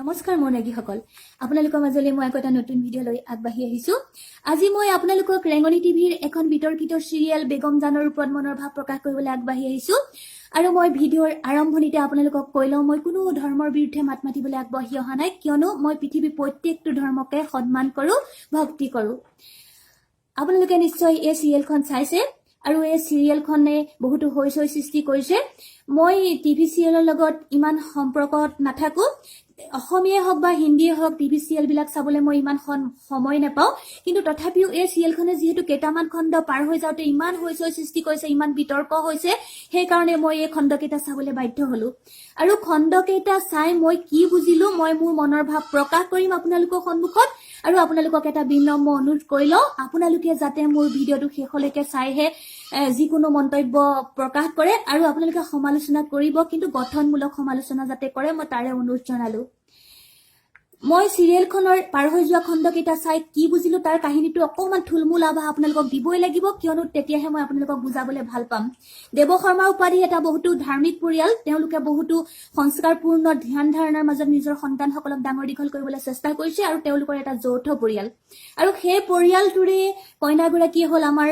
নমস্কাৰ মনেগীসকল আপোনালোকৰ মাজলৈ মই এটা নতুন ভিডিঅ' লৈ আগবাঢ়ি আহিছো। আজি মই আপোনালোকক ৰেঙনি টিভিৰ এখন বিতৰ্কিত চিৰিয়েল বেগম জানৰ ওপৰত মনৰ ভাৱ প্ৰকাশ কৰিবলৈ আগবাঢ়ি আহিছো। আৰু মই ভিডিঅ'ৰ আৰম্ভণিতে আপোনালোকক কৈ লওঁ, মই কোনো ধৰ্মৰ বিৰুদ্ধে মাত মাতিবলৈ আগবাঢ়ি অহা নাই, কিয়নো মই পৃথিৱীৰ প্ৰত্যেকটো ধৰ্মকে সন্মান কৰো, ভক্তি কৰো। আপোনালোকে নিশ্চয় এই চিৰিয়েলখন চাইছে আৰু এই চিৰিয়েলখনে বহুতো হৈচৈ সৃষ্টি কৰিছে। মই টিভি চিৰিয়েলৰ লগত ইমান সম্পৰ্কত নাথাকো, অসমীয়াই হওক বা হিন্দীয়ে হওক টিভি চিৰিয়েল বিলাক চাবলৈ মই ইমান সময় নাপাওঁ, কিন্তু তথাপিও এই চিৰিয়েলখনে যিহেতু কেইটামান খণ্ড পাৰ হৈ যাওঁতে ইমান হৈচৈ সৃষ্টি কৰিছে, ইমান বিতৰ্ক হৈছে, সেইকাৰণে মই এই খণ্ডকেইটা চাবলৈ বাধ্য হলো। আৰু খণ্ডকেইটা চাই মই কি বুজিলো মই মোৰ মনৰ ভাৱ প্ৰকাশ কৰিম আপোনালোকৰ সন্মুখত। আৰু আপোনালোকক এটা বিনম্ৰ অনুৰোধ কৰি লওঁ, আপোনালোকে যাতে মোৰ ভিডিঅ'টো শেষলৈকে চাইহে যিকোনো মন্তব্য প্ৰকাশ কৰে আৰু আপোনালোকে সমালোচনা কৰিব, কিন্তু গঠনমূলক সমালোচনা যাতে কৰে, মই তাৰে অনুৰোধ জনালো। মই চিৰিয়েলখনৰ পাৰ হৈ যোৱা খণ্ডকেইটা চাই কি বুজিলো তাৰ কাহিনীটো অকণমান থুলমূল আভাস আপোনালোকক দিবই লাগিব, কিয়নো তেতিয়াহে মই আপোনালোকক বুজাবলৈ ভাল পাম। দেৱ শৰ্মা উপাধি এটা বহুতো ধাৰ্মিক পৰিয়াল, তেওঁলোকে বহুতো সংস্কাৰপূৰ্ণ ধ্যান ধাৰণাৰ মাজত নিজৰ সন্তানসকলক ডাঙৰ দীঘল কৰিবলৈ চেষ্টা কৰিছে, আৰু তেওঁলোকৰ এটা যৌথ পৰিয়াল। আৰু সেই পৰিয়ালটোৰে কইনাগৰাকী হ'ল আমাৰ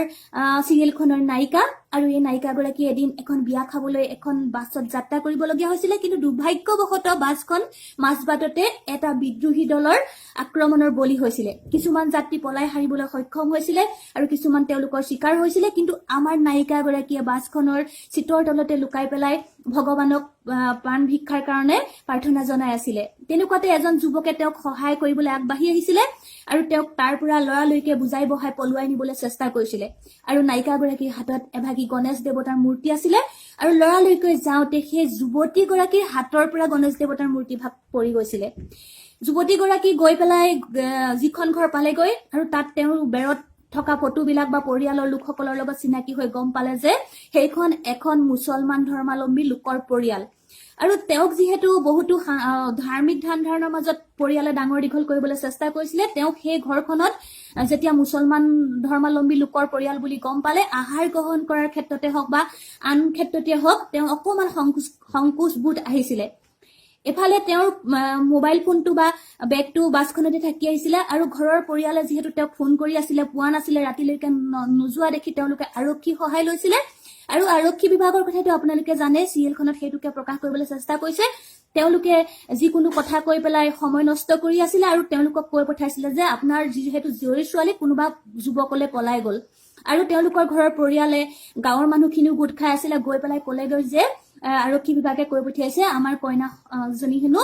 চিৰিয়েলখনৰ নায়িকা। আৰু এই নায়িকাগৰাকী এদিন এখন বিয়া খাবলৈ এখন বাছত যাত্ৰা কৰিবলগীয়া হৈছিলে, কিন্তু দুৰ্ভাগ্যবশতঃ বাছখন মাজবাটতে এটা বিদ্ৰোহী দলৰ আক্ৰমণৰ বলি হৈছিলে। কিছুমান যাত্ৰী পলাই হাৰিবলৈ সক্ষম হৈছিলে আৰু কিছুমান তেওঁলোকৰ চিকাৰ হৈছিলে, কিন্তু আমাৰ নায়িকাগৰাকীয়ে বাছখনৰ চিটৰ তলতে লুকাই পেলাই ভগৱানক প্ৰাণ ভিক্ষাৰ কাৰণে প্ৰাৰ্থনা জনাই আছিলে। তেনেকুৱাতে এজন যুৱকে তেওঁক সহায় কৰিবলৈ আগবাঢ়ি আহিছিলে আৰু তেওঁক তাৰ পৰা লৰালৰিকে বুজাই বহাই পলুৱাই নিবলৈ চেষ্টা কৰিছিলে। আৰু নায়িকাগৰাকীৰ হাতত এভাগী গণেশ দেৱতাৰ মূৰ্তি আছিলে, আৰু লৰালৰিকৈ যাওঁতে সেই যুৱতীগৰাকীৰ হাতৰ পৰা গণেশ দেৱতাৰ মূৰ্তি ভাগ পৰি গৈছিলে। যুৱতীগৰাকী গৈ পেলাই যিখন ঘৰ পালেগৈ, আৰু তাত তেওঁৰ বেৰত থকা ফটোবিলাক বা পৰিয়ালৰ লোকসকলৰ লগত চিনাকি হৈ গম পালে যে সেইখন এখন মুছলমান ধৰ্মাৱলম্বী লোকৰ পৰিয়াল। আৰু তেওঁক যিহেতু বহুতো ধাৰ্মিক ধ্যান ধাৰণাৰ মাজত পৰিয়ালে ডাঙৰ দীঘল কৰিবলৈ চেষ্টা কৰিছিলে, তেওঁক সেই ঘৰখনত যেতিয়া মুছলমান ধৰ্মাৱলম্বী লোকৰ পৰিয়াল বুলি গম পালে, আহাৰ গ্ৰহণ কৰাৰ ক্ষেত্ৰতে হওক বা আন ক্ষেত্ৰতে হওক তেওঁ অকণমান সংকোচ বোধ আহিছিলে। এফালে তেওঁৰ মোবাইল ফোনটো বা বেগটো বাছখনতে থাকি আহিছিলে, আৰু ঘৰৰ পৰিয়ালে যিহেতু তেওঁক ফোন কৰি আছিলে, পোৱা নাছিলে, ৰাতিলৈকে নোযোৱা দেখি তেওঁলোকে আৰক্ষী সহায় লৈছিলে। আৰু আৰক্ষী বিভাগৰ কথাটো আপোনালোকে জানে, চিৰিয়েলখনত সেইটোকে প্ৰকাশ কৰিবলৈ চেষ্টা কৰিছে। তেওঁলোকে যিকোনো কথা কৈ পেলাই সময় নষ্ট কৰি আছিলে, আৰু তেওঁলোকক কৈ পঠাইছিলে যে আপোনাৰ যিহেতু জীয়ৰী ছোৱালী কোনোবা যুৱকলে পলাই গল। আৰু তেওঁলোকৰ ঘৰৰ পৰিয়ালে গাঁৱৰ মানুহখিনিও গোট খাই আছিলে, গৈ পেলাই কলেগৈ যে আৰক্ষী বিভাগে কৈ পঠিয়াইছে আমাৰ কইনা জনী হেনো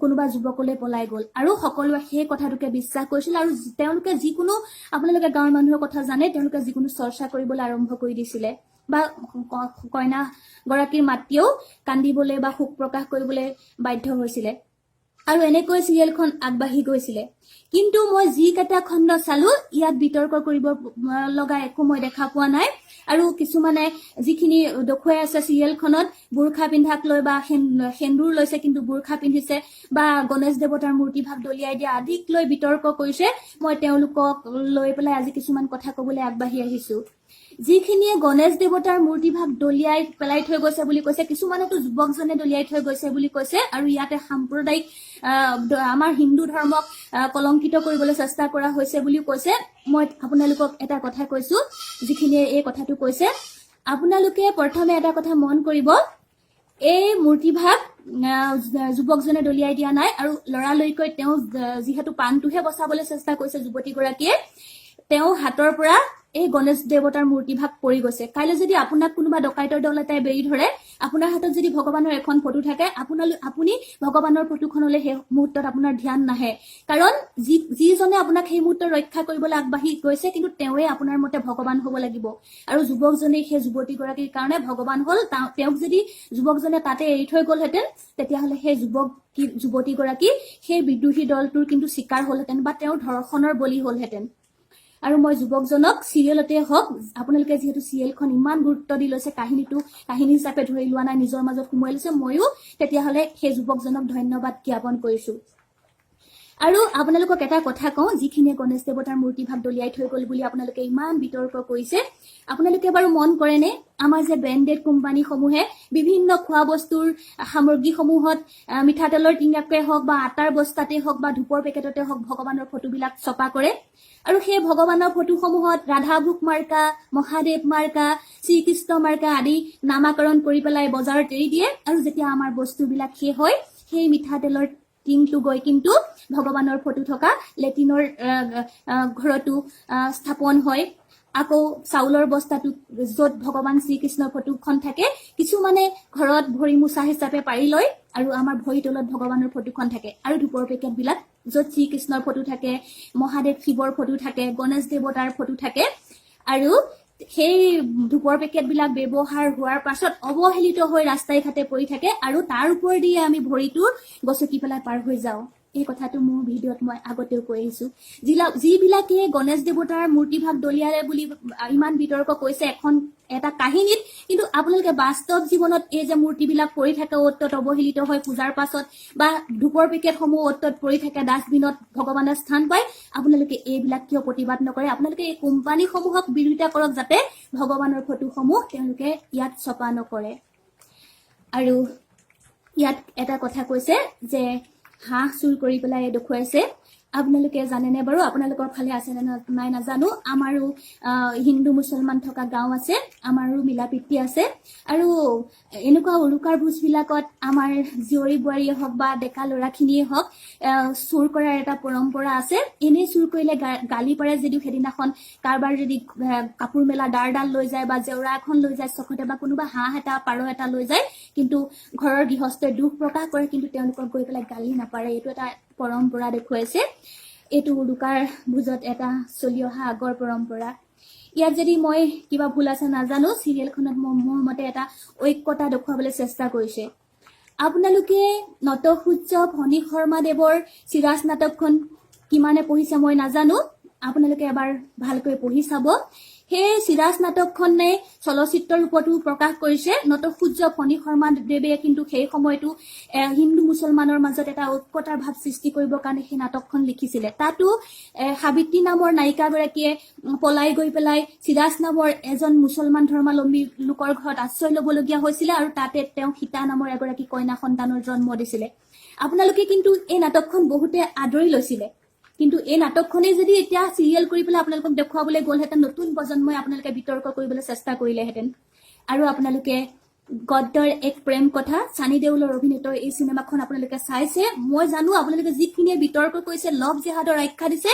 কোনোবা যুৱকলৈ পলাই গল। আৰু সকলোৱে সেই কথাটোকে বিশ্বাস কৰিছিল, আৰু তেওঁলোকে যিকোনো আপোনালোকে গাঁৱৰ মানুহৰ কথা জানে, তেওঁলোকে যিকোনো চৰ্চা কৰিবলৈ আৰম্ভ কৰি দিছিলে, বা কইনা গৰাকীৰ মাতৃয়েও কান্দিবলৈ বা শোক প্ৰকাশ কৰিবলৈ বাধ্য হৈছিলে। আৰু এনেকৈ চিৰিয়েলখন আগবাঢ়ি গৈছিলে। কিন্তু মই যিকেইটা খণ্ড চালো, ইয়াত বিতৰ্ক কৰিব লগা একো মই দেখা পোৱা নাই। আৰু কিছুমানে যিখিনি দেখুৱাই আছে চিৰিয়েলখনত, বুৰ্খা পিন্ধাক লৈ বা সেন্দুৰ লৈছে কিন্তু বুৰ্খা পিন্ধিছে, বা গণেশ দেৱতাৰ মূৰ্তি ভাগ দলিয়াই দিয়া আদিক লৈ বিতৰ্ক কৰিছে। মই তেওঁলোকক লৈ পেলাই আজি কিছুমান কথা কবলৈ আগবাঢ়ি আহিছো। যিখিনিয়ে গণেশ দেৱতাৰ মূৰ্তি ভাগ দলিয়াই পেলাই থৈ গৈছে বুলি কৈছে, কিছুমানেতো যুৱকজনে দলিয়াই থৈ গৈছে বুলি কৈছে, আৰু ইয়াতে সাম্প্ৰদায়িক আমাৰ হিন্দু ধৰ্মক কলংকিত কৰিবলৈ চেষ্টা কৰা হৈছে বুলিও কৈছে। মই আপোনালোকক এটা কথা কৈছো, যিখিনিয়ে এই কথাটো কৈছে, আপোনালোকে প্ৰথমে এটা কথা মন কৰিব, এই মূৰ্তিভাগ যুৱকজনে দলিয়াই দিয়া নাই, আৰু লৰালৰিকৈ তেওঁ যিহেতু প্ৰাণটোহে বচাবলৈ চেষ্টা কৰিছে যুৱতীগৰাকীয়ে, তেওঁ হাতৰ পৰা এই গণেশ দেৱতাৰ মূৰ্তি ভাগ পৰি গৈছে। কাইলৈ যদি আপোনাক কোনোবা ডকাইতৰ দল এটাই বেৰি ধৰে, আপোনাৰ হাতত যদি ভগৱানৰ এখন ফটো থাকে, আপুনি ভগৱানৰ ফটোখনলৈ সেই মুহূৰ্তত আপোনাৰ ধ্যান নাহে, কাৰণ যিজনে আপোনাক সেই মুহূৰ্তত ৰক্ষা কৰিবলৈ আগবাঢ়ি গৈছে, কিন্তু তেওঁৱে আপোনাৰ মতে ভগৱান হব লাগিব। আৰু যুৱকজনে সেই যুৱতীগৰাকীৰ কাৰণে ভগৱান হল। তেওঁক যদি যুৱকজনে তাতে এৰি থৈ গলহেঁতেন, তেতিয়াহ'লে সেই যুৱতীগৰাকী সেই বিদ্ৰোহী দলটোৰ কিন্তু চিকাৰ হলহেঁতেন, বা তেওঁৰ ধৰ্ষণৰ বলি হলহেঁতেন। আৰু মই যুৱকজনক চিৰিয়েলতে হওক, আপোনালোকে যিহেতু চিৰিয়েলখন ইমান গুৰুত্ব দি লৈছে, কাহিনী হিচাপে ধৰি লোৱা নাই, নিজৰ মাজত সোমোৱাই লৈছে, ময়ো তেতিয়াহ'লে সেই যুৱকজনক ধন্যবাদ জ্ঞাপন কৰিছো। আৰু আপোনালোকক এটা কথা কওঁ, যিখিনিয়ে গণেশ দেৱতাৰ মূৰ্তিভাগ দলিয়াই থৈ গ'ল বুলি আপোনালোকে ইমান বিতৰ্ক কৰিছে, আপোনালোকে বাৰু মন কৰেনে আমাৰ যে ব্ৰেণ্ডেড কোম্পানীসমূহে বিভিন্ন খোৱা বস্তুৰ সামগ্ৰীসমূহত মিঠাতেলৰ টিঙাকে হওক বা আটাৰ বস্তাতে হওক বা ধূপৰ পেকেটতে হওক ভগৱানৰ ফটোবিলাক ছপা কৰে। আৰু সেই ভগৱানৰ ফটোসমূহত ৰাধাভোগ মাৰ্কা, মহাদেৱ মাৰ্কা, শ্ৰীকৃষ্ণ মাৰ্কা আদি নামাকৰণ কৰি পেলাই বজাৰত এৰি দিয়ে। আৰু যেতিয়া আমাৰ বস্তুবিলাক শেষ হয়, সেই মিঠাতেলৰ টিংটো গৈ কিন্তু ভগৱানৰ ফটো থকা লেটিনৰ ঘৰতো স্থাপন হয়। আকৌ চাউলৰ বস্তাটো য'ত ভগৱান শ্ৰীকৃষ্ণৰ ফটোখন থাকে, কিছুমানে ঘৰত ভৰি মোচা হিচাপে পাৰি লয় আৰু আমাৰ ভৰি তলত ভগৱানৰ ফটোখন থাকে। আৰু ধূপৰ পেকেটবিলাক য'ত শ্ৰীকৃষ্ণৰ ফটো থাকে, মহাদেৱ শিৱৰ ফটো থাকে, গণেশ দেৱতাৰ ফটো থাকে। আৰু সেই ধূপৰ পেকেটবিলাক ব্যৱহাৰ হোৱাৰ পাছত অৱহেলিত হৈ ৰাস্তাই ঘাটে পৰি থাকে আৰু তাৰ ওপৰেদি আমি ভৰিটো গছকি পেলাই পাৰ হৈ যাওঁ। এই কথাটো মোৰ ভিডিঅ'ত মই আগতেও কৈ আহিছোঁ। যিবিলাকে গণেশ দেৱতাৰ মূৰ্তিভাগ দলিয়ালে বুলি ইমান বিতৰ্ক কৈছে এটা কাহিনীত, কিন্তু আপোনালোকে বাস্তৱ জীৱনত এই যে মূৰ্তিবিলাক পৰি থাকে অ'ত অৱহেলিত হৈ পূজাৰ পাছত, বা ধূপৰ পেকেটসমূহ অ'ত পৰি থাকে ডাষ্টবিনত ভগৱানৰ স্থান পায়, আপোনালোকে এইবিলাক কিয় প্ৰতিবাদ নকৰে? আপোনালোকে এই কোম্পানীসমূহক বিৰোধিতা কৰক যাতে ভগৱানৰ ফটোসমূহ তেওঁলোকে ইয়াত ছপা নকৰে। আৰু ইয়াত এটা কথা কৈছে যে হাঁহ চুৰ কৰি পেলাই দেখুৱাইছে। আপোনালোকে জানেনে বাৰু? আপোনালোকৰ ফালে আছে নে নাই নাজানো। আমাৰো হিন্দু মুছলমান থকা গাঁও আছে, আমাৰো মিলা প্ৰীতি আছে। আৰু এনেকুৱা উৰুকাৰ ভোজবিলাকত আমাৰ জীয়ৰী বোৱাৰীয়ে হওক বা ডেকা ল'ৰাখিনিয়ে হওক চুৰ কৰাৰ এটা পৰম্পৰা আছে। এনেই চুৰ কৰিলে গালি পাৰে যদিও সেইদিনাখন কাৰোবাৰ যদি কাপোৰ মেলা ডাৰডাল লৈ যায় বা জেওৰা এখন লৈ যায় চখতে, বা কোনোবা হাঁহ এটা পাৰ এটা লৈ যায়, কিন্তু ঘৰৰ গৃহস্থই দুখ প্ৰকাশ কৰে, কিন্তু তেওঁলোকক গৈ পেলাই গালি নাপাৰে। এইটো এটা পৰম্পৰা দেখুৱাইছে। এইটো উৰুকাৰ ভোজত এটা চলি অহা আগৰ পৰম্পৰা। ইয়াত যদি মই কিবা ভুল আছে নাজানো, চিৰিয়েলখনত মোৰ মতে এটা ঐক্যতা দেখুৱাবলৈ চেষ্টা কৰিছে। আপোনালোকে নটসূৰ্য ফণী শৰ্মাদেৱৰ চিৰাজ নাটকখন কিমানে পঢ়িছে মই নাজানো, আপোনালোকে এবাৰ ভালকৈ পঢ়ি চাব। সেই চিৰাজ নাটকখনে চলচ্চিত্ৰ ৰূপতো প্ৰকাশ কৰিছে। নটসূৰ্য ফণী শৰ্মাদেৱে কিন্তু সেই সময়তো হিন্দু মুছলমানৰ মাজত এটা ঐক্যতাৰ ভাৱ সৃষ্টি কৰিবৰ কাৰণে সেই নাটকখন লিখিছিলে। তাতো সাবিত্ৰী নামৰ নায়িকাগৰাকীয়ে পলাই গৈ পেলাই চিৰাজ নামৰ এজন মুছলমান ধৰ্মাৱলম্বী লোকৰ ঘৰত আশ্ৰয় ল'বলগীয়া হৈছিলে, আৰু তাতে তেওঁ সীতা নামৰ এগৰাকী কন্যা সন্তানৰ জন্ম দিছিলে। আপোনালোকে কিন্তু এই নাটকখন বহুতে আদৰি লৈছিলে, কিন্তু এই নাটকখনেই যদি এতিয়া চিৰিয়েল কৰি পেলাই আপোনালোকক দেখুৱাবলৈ গ'লহেঁতেন, নতুন প্ৰজন্মই আপোনালোকে বিতৰ্ক কৰিবলৈ চেষ্টা কৰিলেহেঁতেন। আৰু আপোনালোকে গদ্যৰ এক প্ৰেম কথা, চানি দেউলৰ অভিনীত এই চিনেমাখন আপোনালোকে চাইছে। মই জানো আপোনালোকে যিখিনিয়ে বিতৰ্ক কৰিছে, লভ জেহাদৰ আখ্যা দিছে।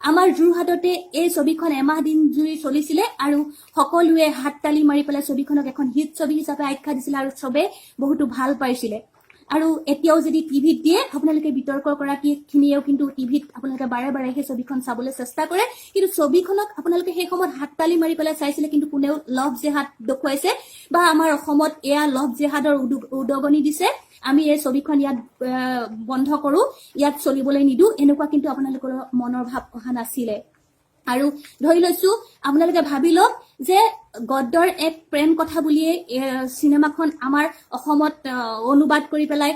আমাৰ যোৰহাটতে এই ছবিখন এমাহ দিন জুৰি চলিছিলে আৰু সকলোৱে হাত তালি মাৰি পেলাই ছবিখনক এখন হিট ছবি হিচাপে আখ্যা দিছিলে আৰু চবে বহুতো ভাল পাইছিলে। আৰু এতিয়াও যদি টিভিত দিয়ে, আপোনালোকে বিতৰ্ক কৰাখিনিয়েও কিন্তু টিভিত আপোনালোকে বাৰে বাৰে সেই ছবিখন চাবলৈ চেষ্টা কৰে, কিন্তু ছবিখনক আপোনালোকে সেই সময়ত হাত তালি মাৰি পেলাই চাইছিলে, কিন্তু কোনেও লভ জেহাদ দেখুৱাইছে বা আমাৰ অসমত এয়া লভ জেহাদৰ উদগনি দিছে, আমি এই ছবিখন ইয়াত বন্ধ কৰো, ইয়াত চলিবলৈ নিদো, এনেকুৱা কিন্তু আপোনালোকৰ মনৰ ভাৱ অহা নাছিলে। আৰু ধৰি লৈছো আপোনালোকে ভাবি লওক যে গদ্যৰ এক প্ৰেম কথা বুলিয়ে চিনেমাখন আমাৰ অসমত অনুবাদ কৰি পেলাই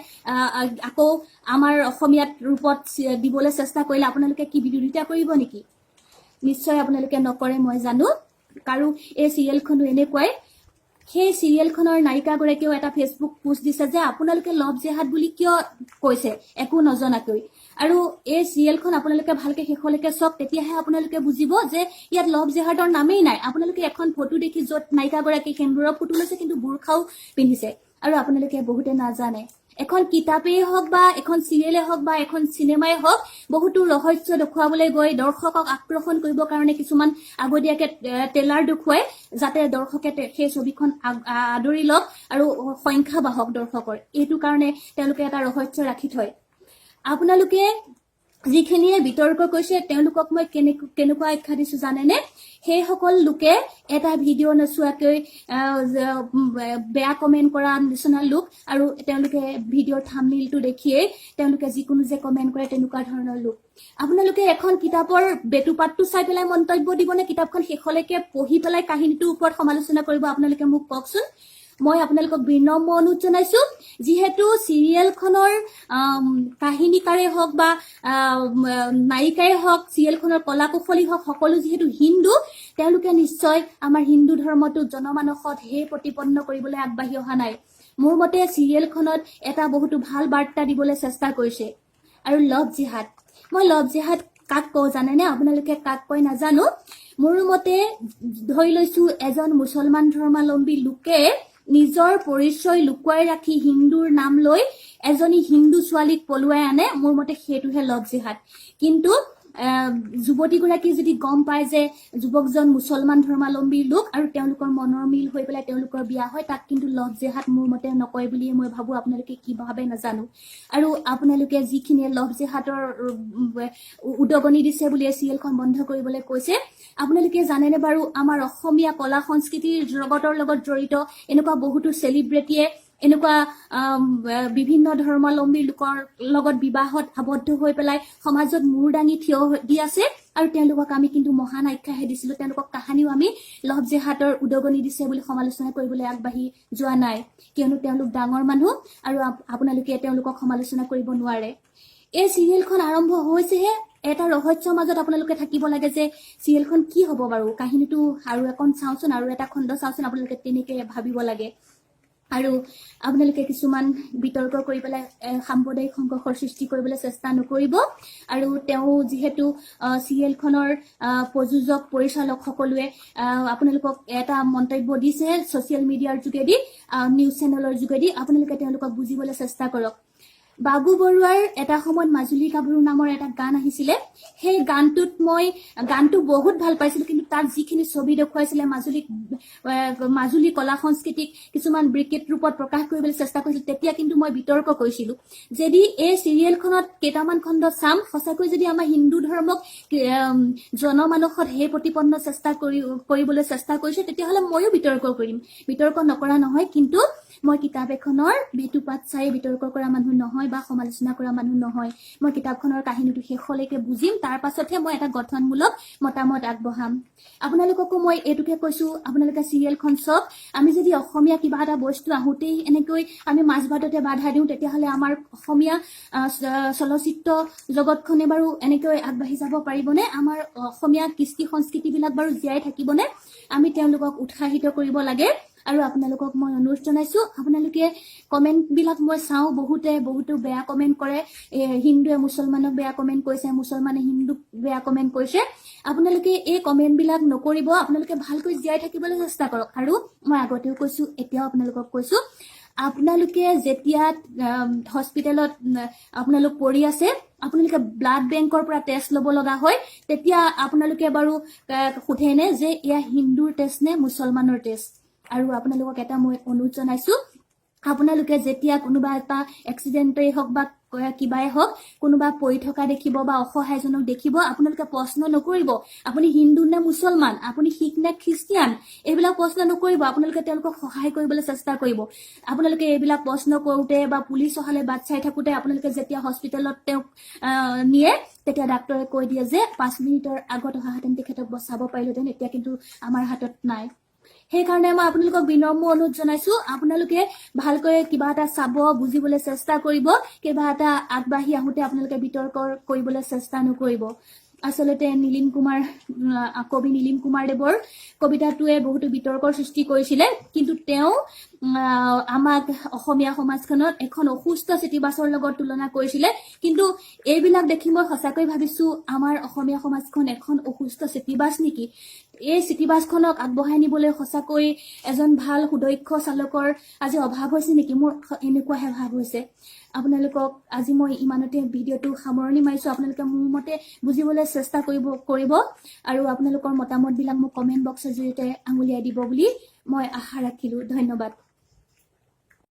আকৌ আমাৰ অসমীয়াত ৰূপত দিবলৈ চেষ্টা কৰিলে আপোনালোকে কি বিৰোধিতা কৰিব নেকি? নিশ্চয় আপোনালোকে নকৰে, মই জানো। আৰু এই চিৰিয়েলখনো এনেকুৱাই। সেই চিৰিয়েলখনৰ নায়িকাগৰাকীয়েও এটা ফেচবুক পোষ্ট দিছে যে আপোনালোকে লভ জেহাদ বুলি কিয় কৈছে একো নজনাকৈ। আৰু এই চিৰিয়েলখন আপোনালোকে ভালকে শেষলৈকে চাওক, তেতিয়াহে আপোনালোকে বুজিব যে ইয়াত লভ জেহাদৰ নামেই নাই। আপোনালোকে এখন ফটো দেখি য'ত নায়িকাগৰাকী সেন্দুৰৰ ফটো লৈছে, কিন্তু বুৰখাও পিন্ধিছে। আৰু আপোনালোকে বহুতে নাজানে, এখন কিতাপেই হওক বা এখন চিৰিয়েলে হওক বা এখন চিনেমাই হওক, বহুতো ৰহস্য দেখুৱাবলৈ গৈ দৰ্শকক আকৰ্ষণ কৰিবৰ কাৰণে কিছুমান আগতীয়াকে ট্ৰেইলাৰ দেখুৱাই, যাতে দৰ্শকে সেই ছবিখন আদৰি লওক আৰু সংখ্যা বাঢ়ক দৰ্শকৰ। এইটো কাৰণে তেওঁলোকে এটা ৰহস্য ৰাখি থয়। আপোনালোকে যিখিনিয়ে বিতৰ্ক কৰিছে তেওঁলোকক মই কেনেকুৱা আখ্যা দিছো জানেনে? সেইসকল লোকে এটা ভিডিঅ' নোচোৱাকৈ বেয়া কমেণ্ট কৰা নিচিনা লোক, আৰু তেওঁলোকে ভিডিঅ'ৰ থাম্বনেইলটো দেখিয়েই তেওঁলোকে যিকোনো যে কমেণ্ট কৰে তেনেকুৱা ধৰণৰ লোক। আপোনালোকে এখন কিতাপৰ বেটুপাতটো চাই পেলাই মন্তব্য দিবনে? কিতাপখন শেষলৈকে পঢ়ি পেলাই কাহিনীটোৰ ওপৰত সমালোচনা কৰিব? আপোনালোকে মোক কওকচোন। মই আপোনালোকক বিনম্ৰ অনুৰোধ জনাইছো যিহেতু চিৰিয়েলখনৰ কাহিনীকাৰে হওক বা নায়িকাই হওক চিৰিয়েলখনৰ কলা কুশলী হওক সকলো যিহেতু হিন্দু তেওঁলোকে নিশ্চয় আমাৰ হিন্দু ধৰ্মটোক জনমানসত হে প্ৰতিপন্ন কৰিবলৈ আগবাঢ়ি অহা নাই মোৰ মতে চিৰিয়েলখনত এটা বহুতো ভাল বাৰ্তা দিবলৈ চেষ্টা কৰিছে আৰু লভ জিহাদ মই লভ জিহাদ কাক কওঁ জানেনে আপোনালোকে কাক কয় নাজানো মোৰ মতে ধৰি লৈছো এজন মুছলমান ধৰ্মাৱলম্বী লোকে নিজৰ পৰিচয় লুকুৱাই ৰাখি হিন্দুৰ নাম লৈ এজনী হিন্দু ছোৱালীক পলুৱাই আনে মোৰ মতে সেইটোহে লভ জিহাদ কিন্তু যুৱতীগৰাকী যদি গম পায় যে যুৱকজন মুছলমান ধৰ্মাৱলম্বী লোক আৰু তেওঁলোকৰ মনৰ মিল হৈ পেলাই তেওঁলোকৰ বিয়া হয় তাক কিন্তু লভ জিহাদ মোৰ মতে নকয় বুলি মই ভাবো আপোনালোকে কি ভাবে নাজানো আৰু আপোনালোকে যিখিনিয়ে লভ জিহাদৰ উদগনি দিছে বুলি চিৰিয়েলখন বন্ধ কৰিবলৈ কৈছে আপোনালোকে জানেনে বাৰু আমাৰ অসমীয়া কলা সংস্কৃতিৰ জগতৰ লগত জড়িত এনেকুৱা বহুতো সেলিব্ৰিটিয়ে এনেকুৱা বিভিন্ন ধৰ্মাৱলম্বী লোকৰ লগত বিবাহত আবদ্ধ হৈ পেলাই সমাজত মূৰ দাঙি থিয় দি আছে আৰু তেওঁলোকক আমি কিন্তু মহান আখ্যাহে দিছিলো তেওঁলোকক কাহানিও আমি লভ জিহাদৰ উদগনি দিছে বুলি সমালোচনা কৰিবলৈ আগবাঢ়ি যোৱা নাই কিয়নো তেওঁলোক ডাঙৰ মানুহ আৰু আপোনালোকে তেওঁলোকক সমালোচনা কৰিব নোৱাৰে এই চিৰিয়েলখন আৰম্ভ হৈছেহে এটা ৰহস্যৰ মাজত আপোনালোকে থাকিব লাগে যে চিৰিয়েলখন কি হ'ব বাৰু কাহিনীটো আৰু এখন চাওঁচোন আৰু এটা খণ্ড চাওঁচোন আপোনালোকে তেনেকৈ ভাবিব লাগে আৰু আপোনালোকে কিছুমান বিতৰ্ক কৰি পেলাই সাম্প্ৰদায়িক সংঘৰ্ষৰ সৃষ্টি কৰিবলৈ চেষ্টা নকৰিব আৰু তেওঁ যিহেতু চিৰিয়েলখনৰ প্ৰযোজক পৰিচালক সকলোৱে আপোনালোকক এটা মন্তব্য দিছে ছ'চিয়েল মিডিয়াৰ যোগেদি নিউজ চেনেলৰ যোগেদি আপোনালোকে তেওঁলোকক বুজিবলৈ চেষ্টা কৰক বাবু বৰুৱাৰ এটা সময়ত মাজুলী গাভৰু নামৰ এটা গান আহিছিলে সেই গানটো বহুত ভাল পাইছিলো কিন্তু তাত যিখিনি ছবি দেখুৱাইছিলে মাজুলী কলা সংস্কৃতিক কিছুমান ব্ৰিকেট ৰূপত প্ৰকাশ কৰিবলৈ চেষ্টা কৰিছিল তেতিয়া কিন্তু মই বিতৰ্ক কৰিছিলো যদি এই চিৰিয়েলখনত কেইটামান খণ্ড চাম সঁচাকৈ যদি আমাৰ হিন্দু ধৰ্মক জনমানসত হে প্ৰতিপন্ন কৰিবলৈ চেষ্টা কৰিছে তেতিয়াহ'লে ময়ো বিতৰ্ক কৰিম বিতৰ্ক নকৰা নহয় কিন্তু মই কিতাপ এখনৰ বেটুপাত চাই বিতৰ্ক কৰা মানুহ নহয় বা সমালোচনা কৰা মানুহ নহয় মই কিতাপখনৰ কাহিনীটো শেষলৈকে বুজিম তাৰ পাছতহে মই এটা গঠনমূলক মতামত আগবঢ়াম আপোনালোককো মই এইটোকে কৈছো আপোনালোকে চিৰিয়েলখন চাওক আমি যদি অসমীয়া কিবা এটা বস্তু আহোঁতেই এনেকৈ আমি মাছ ভাততে বাধা দিওঁ তেতিয়াহ'লে আমাৰ অসমীয়া চলচ্চিত্ৰ জগতখনে বাৰু এনেকৈ আগবাঢ়ি যাব পাৰিবনে আমাৰ অসমীয়া কৃষ্টি সংস্কৃতিবিলাক বাৰু জীয়াই থাকিবনে আমি তেওঁলোকক উৎসাহিত কৰিব লাগে আৰু আপোনালোকক মই অনুৰোধ জনাইছো আপোনালোকে কমেন্টবিলাক মই চাওঁ বহুতো বেয়া কমেন্ট কৰে হিন্দুৱে মুছলমানক বেয়া কমেন্ট কৰিছে মুছলমানে হিন্দুক বেয়া কমেন্ট কৰিছে আপোনালোকে এই কমেন্টবিলাক নকৰিব আপোনালোকে ভালকৈ জীয়াই থাকিবলৈ চেষ্টা কৰক আৰু মই আগতেও কৈছো এতিয়াও আপোনালোকক কৈছো আপোনালোকে যেতিয়া হস্পিটেলত আপোনালোক পৰি আছে আপোনালোকে ব্লাড বেংকৰ পৰা টেষ্ট ল'ব লগা হয় তেতিয়া আপোনালোকে বাৰু সোধেনে যে এয়া হিন্দুৰ টেষ্ট নে মুছলমানৰ টেষ্ট আৰু আপোনালোকক এটা মই অনুৰোধ জনাইছো আপোনালোকে যেতিয়া কোনোবা এটা এক্সিডেণ্টেই হওক বা কিবাই হওক কোনোবা পৰি থকা দেখিব বা অসহায়জনক দেখিব আপোনালোকে প্ৰশ্ন নকৰিব আপুনি হিন্দু নে মুছলমান আপুনি শিখ নে খ্ৰীষ্টিয়ান এইবিলাক প্ৰশ্ন নকৰিব আপোনালোকে তেওঁলোকক সহায় কৰিবলৈ চেষ্টা কৰিব আপোনালোকে এইবিলাক প্ৰশ্ন কৰোঁতে বা পুলিচ অহালে বাট চাই থাকোঁতে আপোনালোকে যেতিয়া হস্পিটেলত তেওঁক নিয়ে তেতিয়া ডাক্তৰে কৈ দিয়ে যে 5 মিনিটৰ আগত অহাহেঁতেন তেখেতক বচাব পাৰিলোহেঁতেন এতিয়া কিন্তু আমাৰ হাতত নাই সেইকাৰণে মই আপোনালোকক বিনম্ৰ অনুৰোধ জনাইছো আপোনালোকে ভালকৈ কিবা এটা চাব বুজিবলৈ চেষ্টা কৰিব কিবা এটা আগবাঢ়ি আহোঁতে আপোনালোকে বিতৰ্ক কৰিবলৈ চেষ্টা নকৰিব আচলতে কবি নীলিম কুমাৰ দেৱৰ কবিতাটোৱে বহুতো বিতৰ্কৰ সৃষ্টি কৰিছিলে কিন্তু তেওঁ আমাক অসমীয়া সমাজখনত এখন অসুস্থ চিটিবাছৰ লগত তুলনা কৰিছিলে কিন্তু এইবিলাক দেখি মই সঁচাকৈ ভাবিছো আমাৰ অসমীয়া সমাজখন এখন অসুস্থ চিটিবাছ নেকি এই চিটিবাছখনক আগবঢ়াই নিবলৈ সঁচাকৈ এজন ভাল সুদক্ষ চালকৰ আজি অভাৱ হৈছে নেকি মোৰ এনেকুৱাহে ভাৱ হৈছে আপোনালোকক আজি মই ইমানতে ভিডিঅ'টো সামৰণি মাৰিছো আপোনালোকে মোৰ মতে বুজিবলৈ চেষ্টা কৰিব আৰু আপোনালোকৰ মতামতবিলাক মোক কমেন্ট বক্সৰ জৰিয়তে আঙুলিয়াই দিব বুলি মই আশা ৰাখিলো ধন্যবাদ